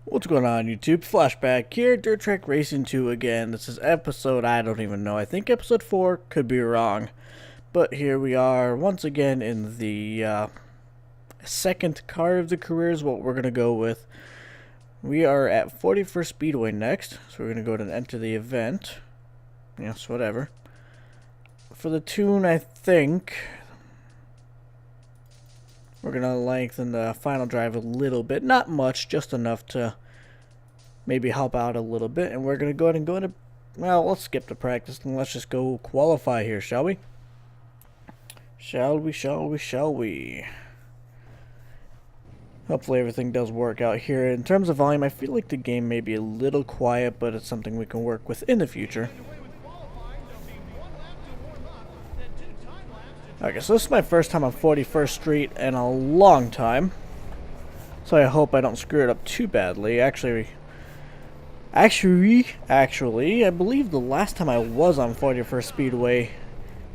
What's going on, YouTube? Flashback here, Dirt Track Racing 2 again. This is episode, I don't even know. I think episode 4, could be wrong. But here we are, once again, in the second car of the career is what we're going to go with. We are at 41st Speedway next, so we're going to go ahead and enter the event. Yes, whatever. For the tune, I think we're going to lengthen the final drive a little bit. Not much, just enough to maybe help out a little bit. And we're going to go ahead and go into, well, let's skip the practice and let's just go qualify here, shall we? Shall we? Hopefully everything does work out here. In terms of volume, I feel like the game may be a little quiet, but it's something we can work with in the future. Okay, so this is my first time on 41st Street in a long time. So I hope I don't screw it up too badly. Actually, I believe the last time I was on 41st Speedway,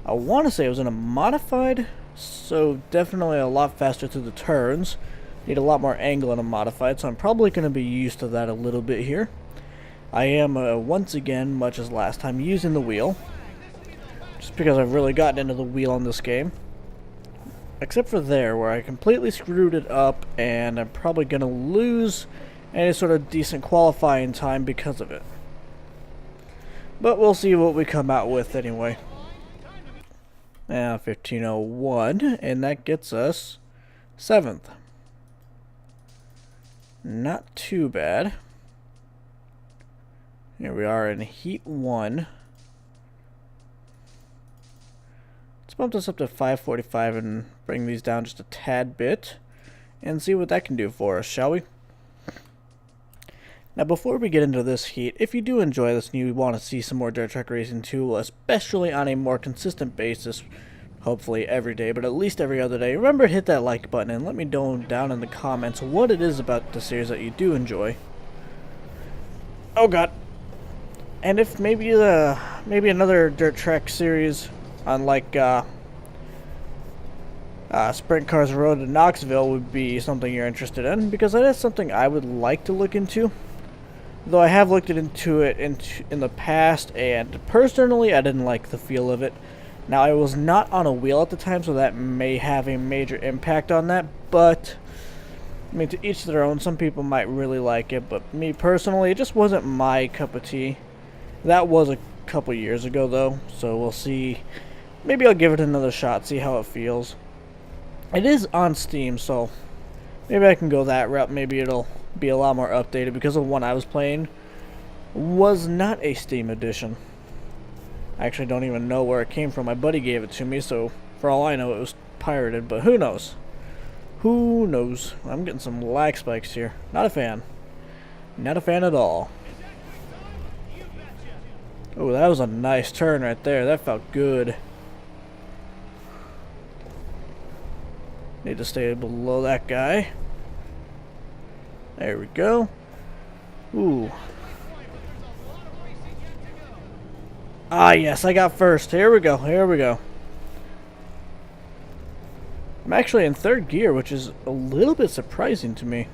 I want to say it was in a modified. So definitely a lot faster through the turns. Need a lot more angle in a modified, so I'm probably going to be used to that a little bit here. I am, once again, much as last time, using the wheel. Just because I've really gotten into the wheel in this game. Except for there, where I completely screwed it up, and I'm probably going to lose any sort of decent qualifying time because of it. But we'll see what we come out with anyway. Now, 15:01, and that gets us 7th. Not too bad. Here we are in Heat 1. Let's bump this up to 545 and bring these down just a tad bit and see what that can do for us, shall we? Now, before we get into this heat, if you do enjoy this and you want to see some more Dirt Track Racing 2, especially on a more consistent basis, hopefully every day, but at least every other day, remember to hit that like button and let me know down in the comments what it is about the series that you do enjoy. Oh god. And if maybe another Dirt Track series on like Sprint Cars Road to Knoxville would be something you're interested in, because that is something I would like to look into. Though I have looked into it in the past, and personally I didn't like the feel of it. Now, I was not on a wheel at the time, so that may have a major impact on that, but I mean, to each their own. Some people might really like it, but me personally, it just wasn't my cup of tea. That was a couple years ago, though, so we'll see. Maybe I'll give it another shot, see how it feels. It is on Steam, so maybe I can go that route. Maybe it'll be a lot more updated, because the one I was playing was not a Steam edition. I actually don't even know where it came from. My buddy gave it to me, so for all I know it was pirated, but who knows? Who knows? I'm getting some lag spikes here. Not a fan. Not a fan at all. Oh, that was a nice turn right there. That felt good. Need to stay below that guy. There we go. Ooh. Ah, yes, I got first. Here we go. I'm actually in third gear, which is a little bit surprising to me.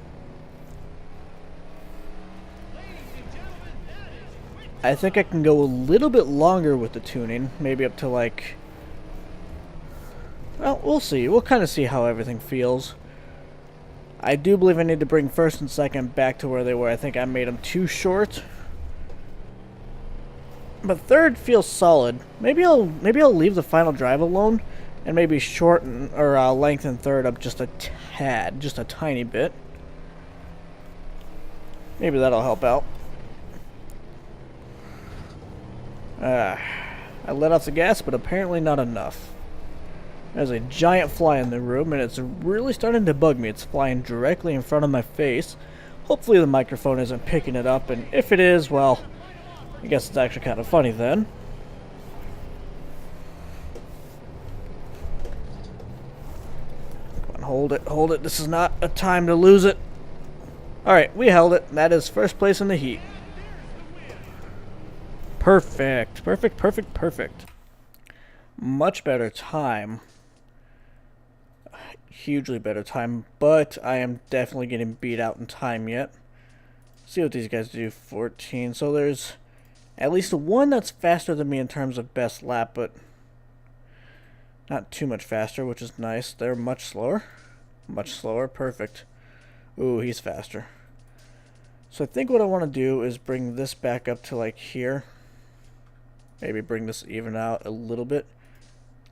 I think I can go a little bit longer with the tuning. Maybe up to like... well, we'll see. We'll kind of see how everything feels. I do believe I need to bring first and second back to where they were. I think I made them too short. But third feels solid. Maybe I'll leave the final drive alone and maybe shorten or lengthen third up just a tad, just a tiny bit. Maybe that'll help out. I let off the gas, but apparently not enough. There's a giant fly in the room, and it's really starting to bug me. It's flying directly in front of my face. Hopefully the microphone isn't picking it up, and if it is, well, I guess it's actually kind of funny then. Come on, hold it. This is not a time to lose it. Alright, we held it. That is first place in the heat. Perfect. Much better time. Hugely better time, but I am definitely getting beat out in time yet. see what these guys do. 14. So there's at least one that's faster than me in terms of best lap, but not too much faster, which is nice. They're much slower. Much slower. Perfect. Ooh, he's faster. So I think what I want to do is bring this back up to like here. Maybe bring this even out a little bit.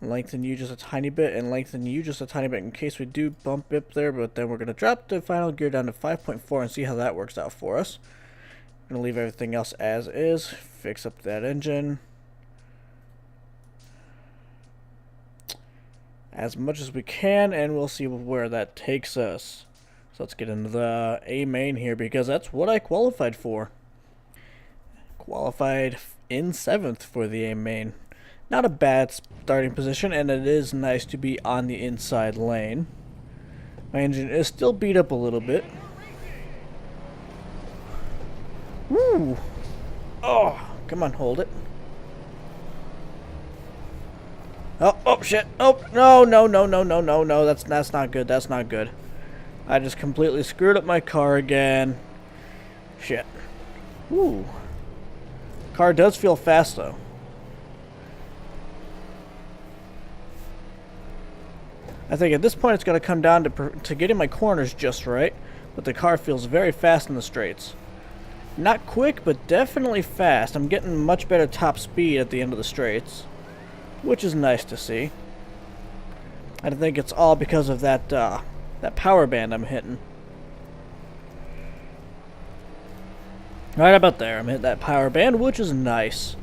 Lengthen you just a tiny bit, and lengthen you just a tiny bit in case we do bump up there, but then we're going to drop the final gear down to 5.4 and see how that works out for us. I'm going to leave everything else as is. Fix up that engine as much as we can, and we'll see where that takes us. So let's get into the A main here, because that's what I qualified for. Qualified in 7th for the A main. Not a bad starting position, and it is nice to be on the inside lane. My engine is still beat up a little bit. Woo! Oh, come on, hold it. Oh, shit. Oh, no. That's not good. That's not good. I just completely screwed up my car again. Shit. Woo. Car does feel fast, though. I think at this point it's going to come down to getting my corners just right, but the car feels very fast in the straights. Not quick, but definitely fast. I'm getting much better top speed at the end of the straights, which is nice to see. I think it's all because of that power band I'm hitting. Right about there, I'm hitting that power band, which is nice.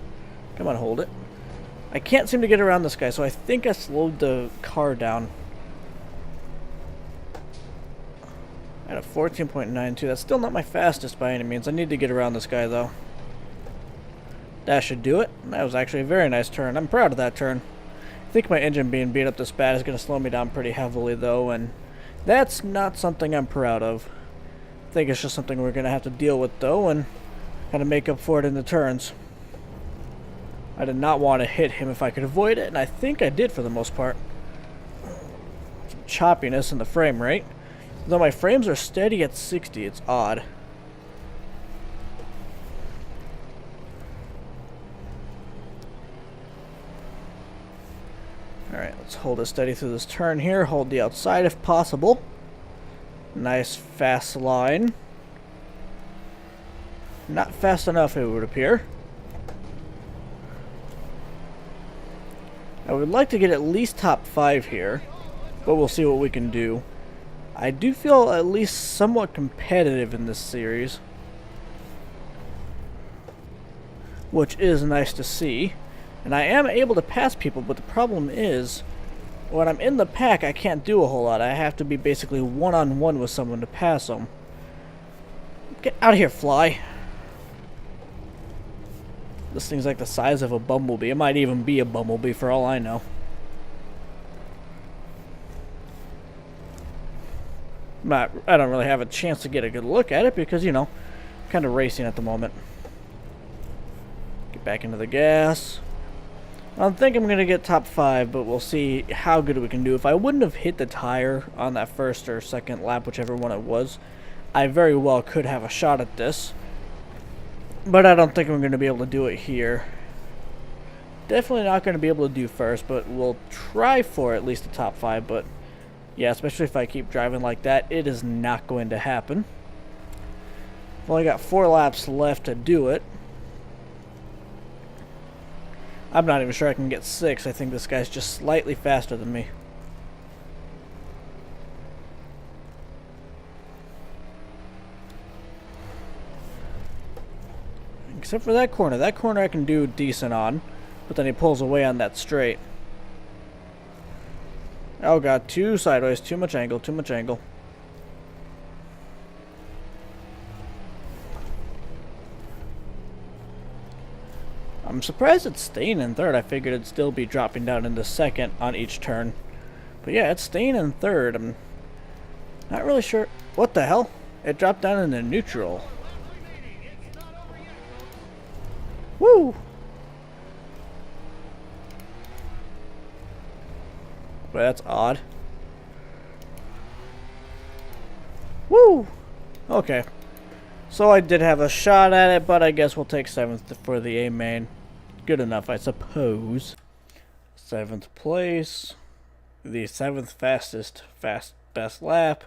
Come on, hold it. I can't seem to get around this guy, so I think I slowed the car down. At a 14.92, that's still not my fastest by any means. I need to get around this guy, though. That should do it. That was actually a very nice turn. I'm proud of that turn. I think my engine being beat up this bad is going to slow me down pretty heavily, though, and that's not something I'm proud of. I think it's just something we're going to have to deal with, though, and kind of make up for it in the turns. I did not want to hit him if I could avoid it, and I think I did for the most part. Some choppiness in the frame rate. Though my frames are steady at 60, it's odd. Alright, let's hold it steady through this turn here. Hold the outside if possible. Nice fast line. Not fast enough, it would appear. I would like to get at least top 5 here, but we'll see what we can do. I do feel at least somewhat competitive in this series, which is nice to see. And I am able to pass people, but the problem is, when I'm in the pack, I can't do a whole lot. I have to be basically one-on-one with someone to pass them. Get out of here, fly. This thing's like the size of a bumblebee. It might even be a bumblebee for all I know. I don't really have a chance to get a good look at it because, you know, I'm kind of racing at the moment. Get back into the gas. I don't think I'm going to get top 5, but we'll see how good we can do. If I wouldn't have hit the tire on that first or second lap, whichever one it was, I very well could have a shot at this. But I don't think I'm going to be able to do it here. Definitely not going to be able to do first, but we'll try for at least the top 5, but yeah, especially if I keep driving like that, it is not going to happen. I've only got 4 laps left to do it. I'm not even sure I can get 6. I think this guy's just slightly faster than me. Except for that corner. That corner I can do decent on, but then he pulls away on that straight. Oh god, too sideways, too much angle, too much angle. I'm surprised it's staying in third. I figured it'd still be dropping down into second on each turn. But yeah, it's staying in third. I'm not really sure. What the hell? It dropped down into neutral. Woo! But that's odd. Woo! Okay. So I did have a shot at it, but I guess we'll take 7th for the A main. Good enough, I suppose. 7th place, the 7th best lap,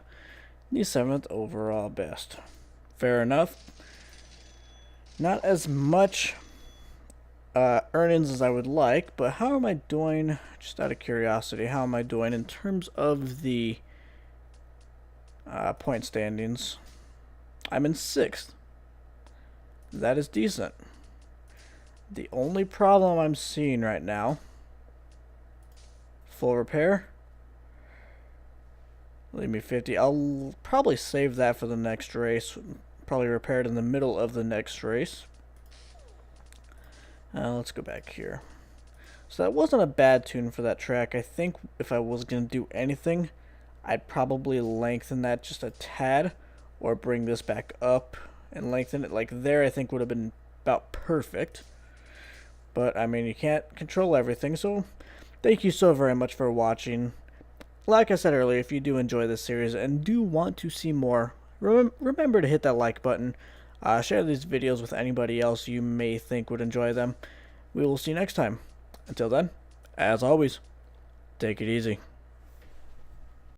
the 7th overall best. Fair enough. Not as much earnings as I would like, but how am I doing, just out of curiosity, how am I doing in terms of the point standings? I'm in 6th. That is decent. The only problem I'm seeing right now, full repair, leave me 50. I'll probably save that for the next race. Probably repair it in the middle of the next race. Let's go back here. So that wasn't a bad tune for that track. I think if I was going to do anything, I'd probably lengthen that just a tad, or bring this back up and lengthen it. Like there, I think would have been about perfect. But, I mean, you can't control everything, so thank you so very much for watching. Like I said earlier, if you do enjoy this series and do want to see more, remember to hit that like button. Share these videos with anybody else you may think would enjoy them. We will see you next time. Until then, as always, take it easy.